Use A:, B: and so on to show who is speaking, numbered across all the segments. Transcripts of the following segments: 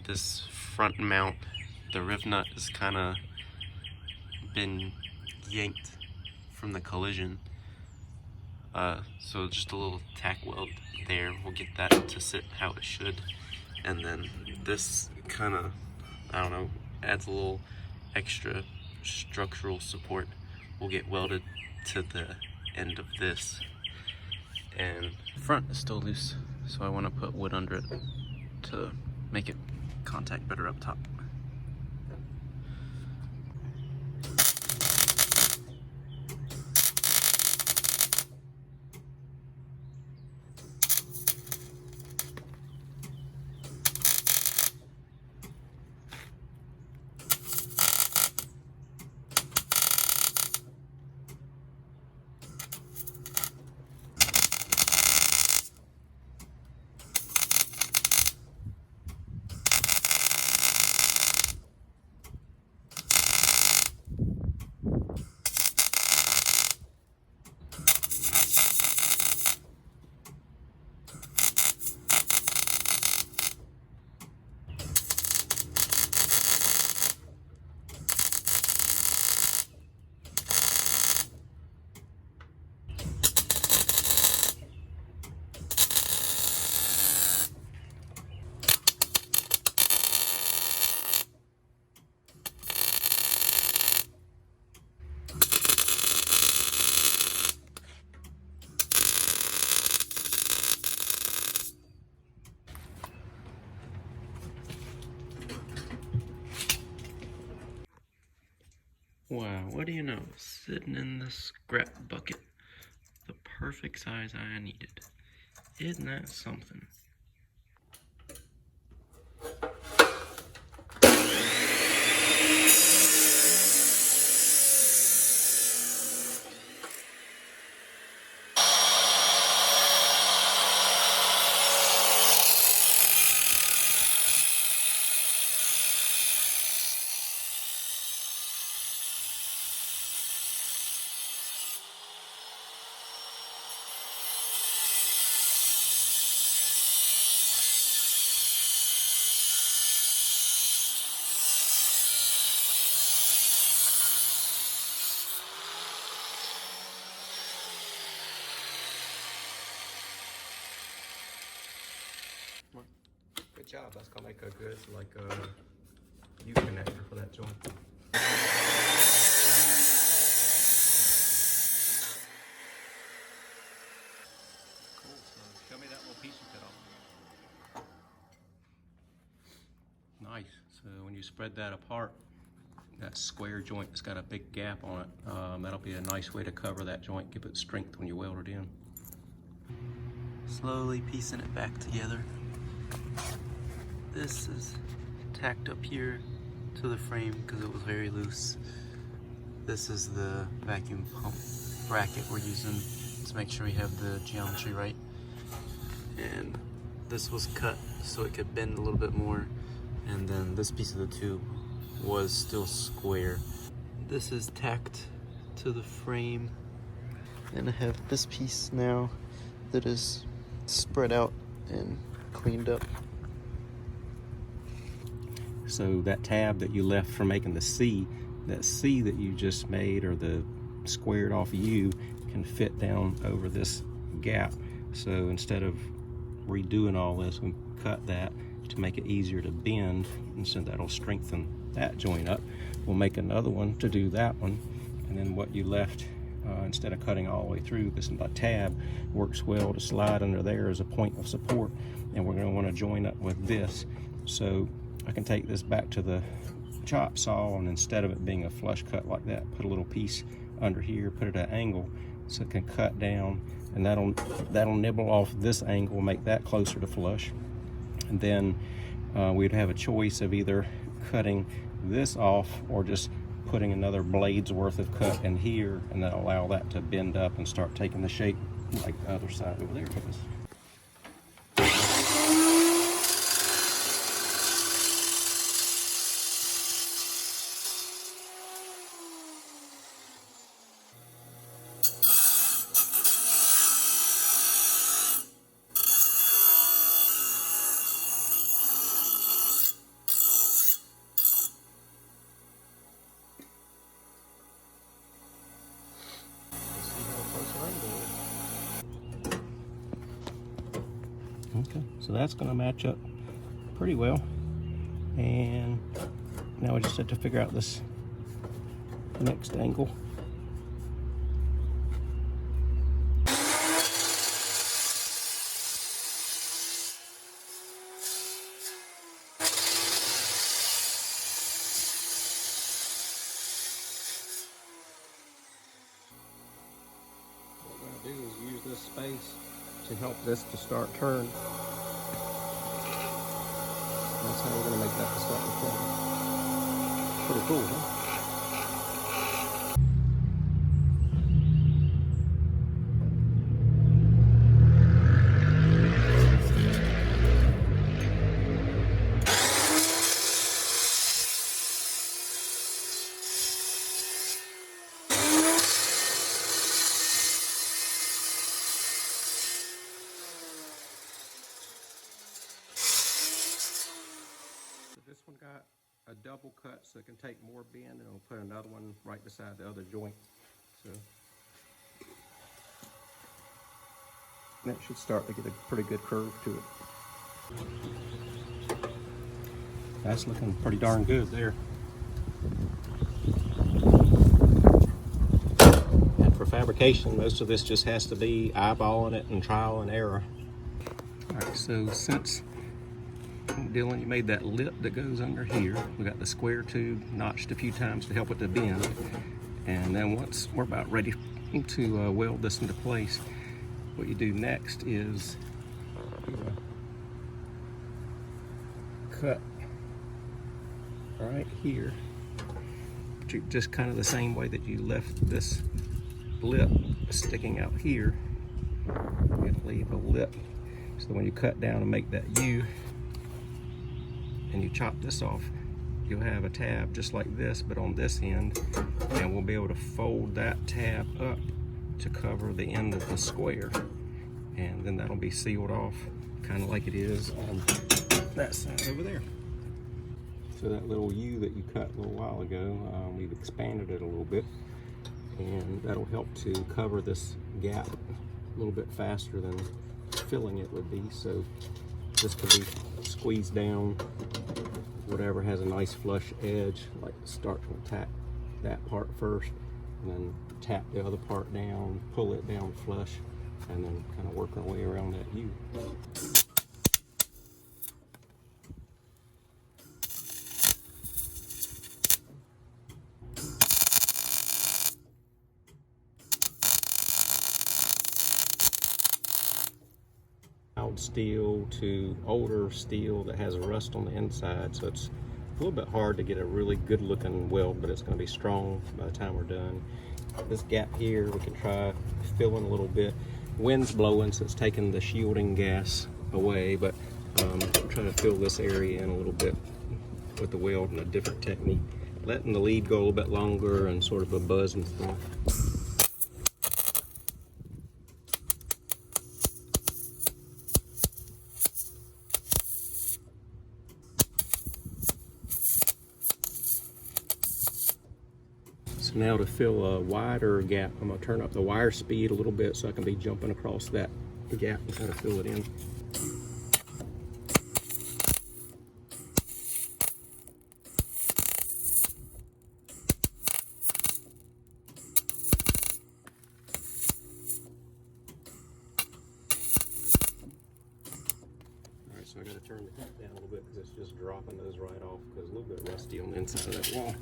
A: this front mount, the rib nut is kind of been yanked from the collision. So just a little tack weld there. We'll get that to sit how it should. And then this kind of, I don't know, adds a little extra structural support. Will get welded to the end of this. And the front is still loose, so I want to put wood under it to make it contact better up top. Wow, what do you know? Sitting in the scrap bucket. The perfect size I needed. Isn't that something?
B: Good job. That's gonna make a good U-connector for that joint. Cool. So show me that little piece you cut off. Nice. So when you spread that apart, that square joint has got a big gap on it. That'll be a nice way to cover that joint, give it strength when you weld it in.
A: Slowly piecing it back together. This is tacked up here to the frame because it was very loose. This is the vacuum pump bracket we're using to make sure we have the geometry right. And this was cut so it could bend a little bit more. And then this piece of the tube was still square. This is tacked to the frame. And I have this piece now that is spread out and cleaned up.
B: So that tab that you left for making the C, that C that you just made, or the squared off U, can fit down over this gap. So instead of redoing all this, we cut that to make it easier to bend, and so that'll strengthen that joint up. We'll make another one to do that one, and then what you left, instead of cutting all the way through, this tab works well to slide under there as a point of support, and we're going to want to join up with this. So I can take this back to the chop saw, and instead of it being a flush cut like that, put a little piece under here, put it at an angle so it can cut down, and that'll nibble off this angle, make that closer to flush. And then we'd have a choice of either cutting this off or just putting another blade's worth of cut in here, and then allow that to bend up and start taking the shape like the other side over there was. Okay, so that's going to match up pretty well. And now we just have to figure out this next angle. What we're going to do is use this space to help this to start turn. That's how we're going to make that to start to turn. Pretty cool, huh? This one got a double cut so it can take more bend, and I'll put another one right beside the other joint. So that should start to get a pretty good curve to it. That's looking pretty darn good there. And for fabrication, most of this just has to be eyeballing it and trial and error. All right, so since Dylan, you made that lip that goes under here. We got the square tube notched a few times to help it to bend. And then once we're about ready to weld this into place, what you do next is cut right here. Just kind of the same way that you left this lip sticking out here. You leave a lip. So when you cut down and make that U, and you chop this off, you'll have a tab just like this, but on this end, and we'll be able to fold that tab up to cover the end of the square, and then that'll be sealed off kind of like it is on that side over there. So that little U that you cut a little while ago, we've expanded it a little bit, and that'll help to cover this gap a little bit faster than filling it would be. So this can be squeezed down, whatever has a nice flush edge, like start to attack that part first, and then tap the other part down, pull it down flush, and then kind of work our way around that U. Steel to older steel that has a rust on the inside, so it's a little bit hard to get a really good looking weld, but it's going to be strong by the time we're done. This gap here we can try filling a little bit. Wind's blowing, so it's taking the shielding gas away, but I'm trying to fill this area in a little bit with the weld in a different technique, letting the lead go a little bit longer and sort of a buzz and stuff. So now to fill a wider gap, I'm going to turn up the wire speed a little bit so I can be jumping across that gap and kind of fill it in. Alright, so I got to turn the cut down a little bit because it's just dropping those right off because it's a little bit rusty on the inside of that wall.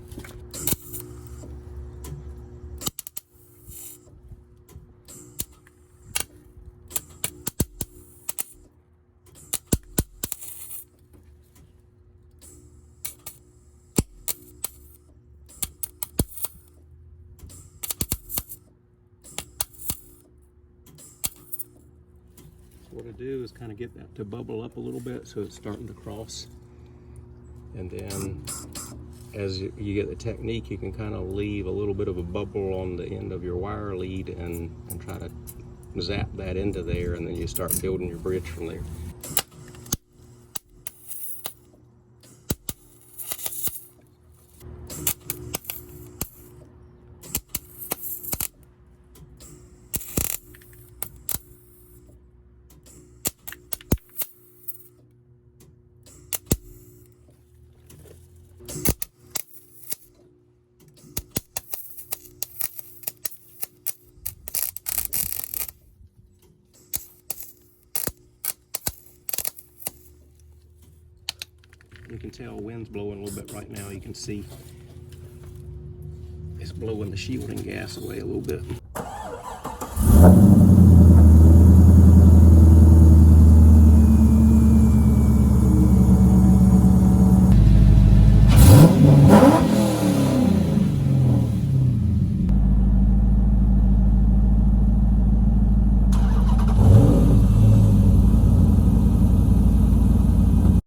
B: What I do is kind of get that to bubble up a little bit so it's starting to cross, and then as you get the technique, you can kind of leave a little bit of a bubble on the end of your wire lead and try to zap that into there, and then you start building your bridge from there. You can tell wind's blowing a little bit right now. You can see it's blowing the shielding gas away a little bit.